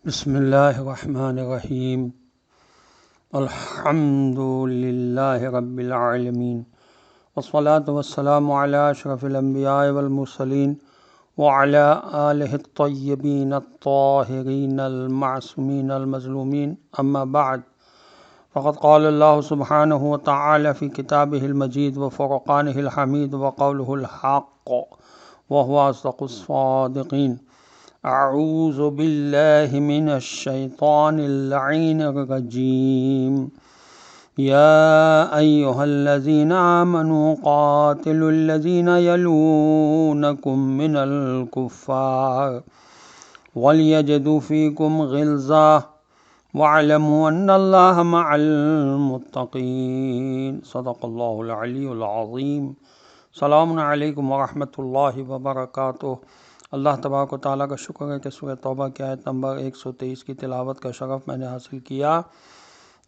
بسم اللہ الرحمن الرحیم الحمد للہ رب العالمین والصلاة والسلام علی اشرف الانبیاء والمرسلین وعلی آلہ الطیبین الطاہرین المعصومین المظلومین اما بعد فقد قال اللہ سبحانہ وتعالی فی کتابہ المجید وفرقانہ الحمید وقولہ الحق وهو اصدق الصادقین اعوذ باللہ من الشیطان اللعین الرجیم یا ایہا الذین آمنوا قاتلوا الذین یلونکم من الکفار ولیجدوا فیکم غلظہ واعلموا ان اللہ مع المتقین صدق اللہ العلی العظیم۔ السلام علیکم ورحمۃ اللہ وبرکاتہ۔ اللہ تبارک و تعالیٰ کا شکر ہے کہ سورہ توبہ کی آیت نمبر 123 کی تلاوت کا شرف میں نے حاصل کیا،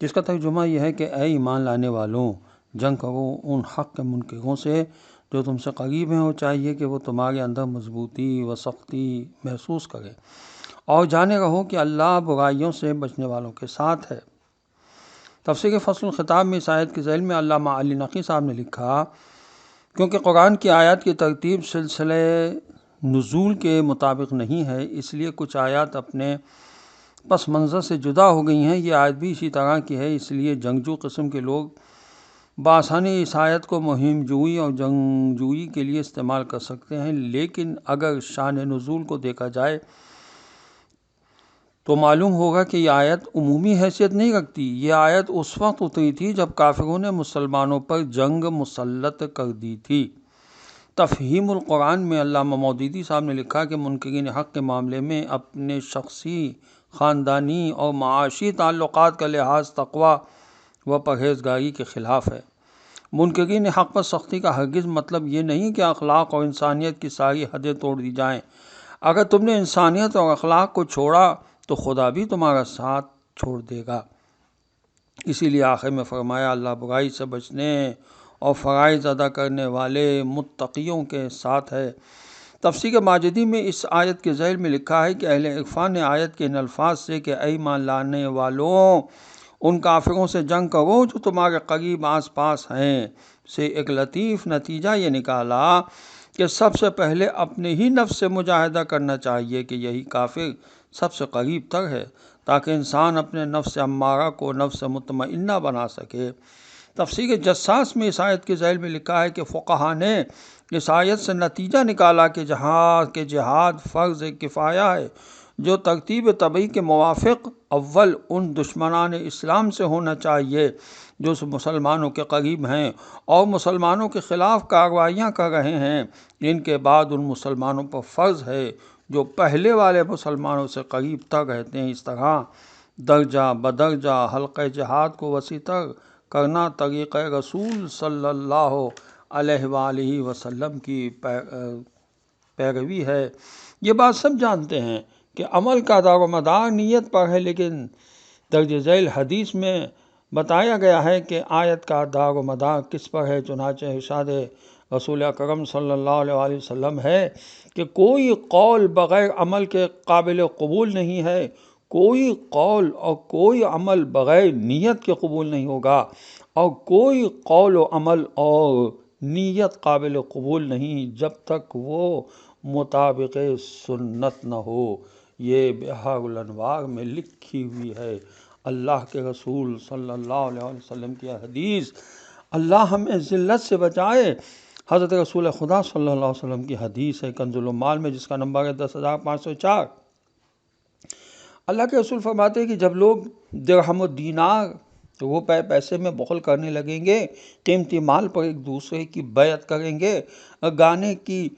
جس کا ترجمہ یہ ہے کہ اے ایمان لانے والوں، جنگ کرو ان حق کے منکروں سے جو تم سے قریب ہیں، اور چاہیے کہ وہ تمہارے اندر مضبوطی و سختی محسوس کرے، اور جانے رہو کہ اللہ برائیوں سے بچنے والوں کے ساتھ ہے۔ تفسیر فصل الخطاب میں اس آیت کے ذیل میں علامہ علی نقی صاحب نے لکھا، کیونکہ قرآن کی آیات کی ترتیب سلسلے نزول کے مطابق نہیں ہے، اس لیے کچھ آیات اپنے پس منظر سے جدا ہو گئی ہیں۔ یہ آیت بھی اسی طرح کی ہے، اس لیے جنگجو قسم کے لوگ بآسانی اس آیت کو مہم جوئی اور جنگجوئی کے لیے استعمال کر سکتے ہیں، لیکن اگر شان نزول کو دیکھا جائے تو معلوم ہوگا کہ یہ آیت عمومی حیثیت نہیں رکھتی۔ یہ آیت اس وقت اتری تھی جب کافروں نے مسلمانوں پر جنگ مسلط کر دی تھی۔ تفہیم القرآن میں علامہ مودودی صاحب نے لکھا کہ منکرین حق کے معاملے میں اپنے شخصی، خاندانی اور معاشی تعلقات کا لحاظ تقویٰ و پرہیزگاری کے خلاف ہے۔ منکرین حق پر سختی کا ہرگز مطلب یہ نہیں کہ اخلاق اور انسانیت کی ساری حدیں توڑ دی جائیں۔ اگر تم نے انسانیت اور اخلاق کو چھوڑا تو خدا بھی تمہارا ساتھ چھوڑ دے گا۔ اسی لیے آخر میں فرمایا، اللہ برائی سے بچنے اور فرائض ادا کرنے والے متقیوں کے ساتھ ہے۔ تفسیر ماجدی میں اس آیت کے ذیل میں لکھا ہے کہ اہل عرفان نے آیت کے ان الفاظ سے کہ اے ایمان لانے والوں، ان کافروں سے جنگ کرو جو تمہارے قریب آس پاس ہیں، سے ایک لطیف نتیجہ یہ نکالا کہ سب سے پہلے اپنے ہی نفس سے مجاہدہ کرنا چاہیے کہ یہی کافر سب سے قریب تر ہے، تاکہ انسان اپنے نفس امارہ کو نفس مطمئنہ بنا سکے۔ تفسیر جساس میں اس آیت کے ذیل میں لکھا ہے کہ فقہا نے اس آیت سے نتیجہ نکالا کہ جہاد فرض کفایہ ہے، جو ترتیب طبعی کے موافق اول ان دشمنان اسلام سے ہونا چاہیے جو مسلمانوں کے قریب ہیں اور مسلمانوں کے خلاف کارروائیاں کر رہے ہیں، ان کے بعد ان مسلمانوں پر فرض ہے جو پہلے والے مسلمانوں سے قریب تر رہتے ہیں۔ اس طرح درجہ بدرجہ حلقہ جہاد کو وسیع تر کرنا طریقہ رسول صلی اللہ علیہ وآلہ وسلم کی پیروی ہے۔ یہ بات سب جانتے ہیں کہ عمل کا دار و مدار نیت پر ہے، لیکن درج ذیل حدیث میں بتایا گیا ہے کہ آیت کا دار و مدار کس پر ہے۔ چنانچہ ارشاد رسول اکرم صلی اللہ علیہ وآلہ وسلم ہے کہ کوئی قول بغیر عمل کے قابل قبول نہیں ہے، کوئی قول اور کوئی عمل بغیر نیت کے قبول نہیں ہوگا، اور کوئی قول و عمل اور نیت قابل قبول نہیں جب تک وہ مطابق سنت نہ ہو۔ یہ بحار الانوار میں لکھی ہوئی ہے، اللہ کے رسول صلی اللہ علیہ وسلم کی حدیث۔ اللہ ہمیں ذلت سے بچائے۔ حضرت رسول خدا صلی اللہ علیہ وسلم کی حدیث ہے کنز العمال میں، جس کا نمبر ہے 10504۔ اللہ کے رسول فرماتے ہیں کہ جب لوگ درہم و دینار روپے پیسے میں بخل کرنے لگیں گے، قیمتی مال پر ایک دوسرے کی بیعت کریں گے، گانے کی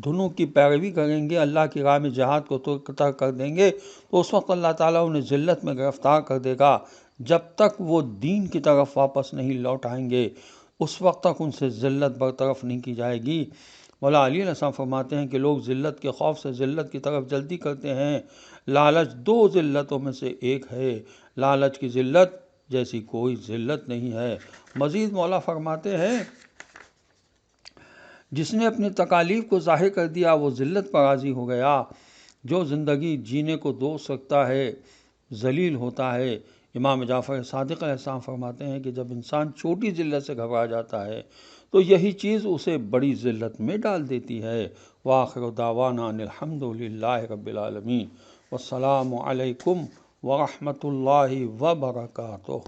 دھنوں کی پیروی کریں گے، اللہ کی راہ میں جہاد کو ترک کر دیں گے، تو اس وقت اللہ تعالیٰ انہیں ذلت میں گرفتار کر دے گا۔ جب تک وہ دین کی طرف واپس نہیں لوٹ آئیں گے، اس وقت تک ان سے ذلت برطرف نہیں کی جائے گی۔ مولا علی علیہ السلام فرماتے ہیں کہ لوگ ذلت کے خوف سے ذلت کی طرف جلدی کرتے ہیں۔ لالچ 2 ذلتوں میں سے ایک ہے، لالچ کی ذلت جیسی کوئی ذلت نہیں ہے۔ مزید مولا فرماتے ہیں، جس نے اپنی تکالیف کو ظاہر کر دیا وہ ذلت پر راضی ہو گیا، جو زندگی جینے کو دوست رکھتا ہے ذلیل ہوتا ہے۔ امام جعفر صادق علیہ السلام فرماتے ہیں کہ جب انسان چھوٹی ذلت سے گھبرا جاتا ہے تو یہی چیز اسے بڑی ذلت میں ڈال دیتی ہے۔ وآخر دعوانا ان الحمد للہ رب العالمین، والسلام علیکم ورحمۃ اللہ وبرکاتہ۔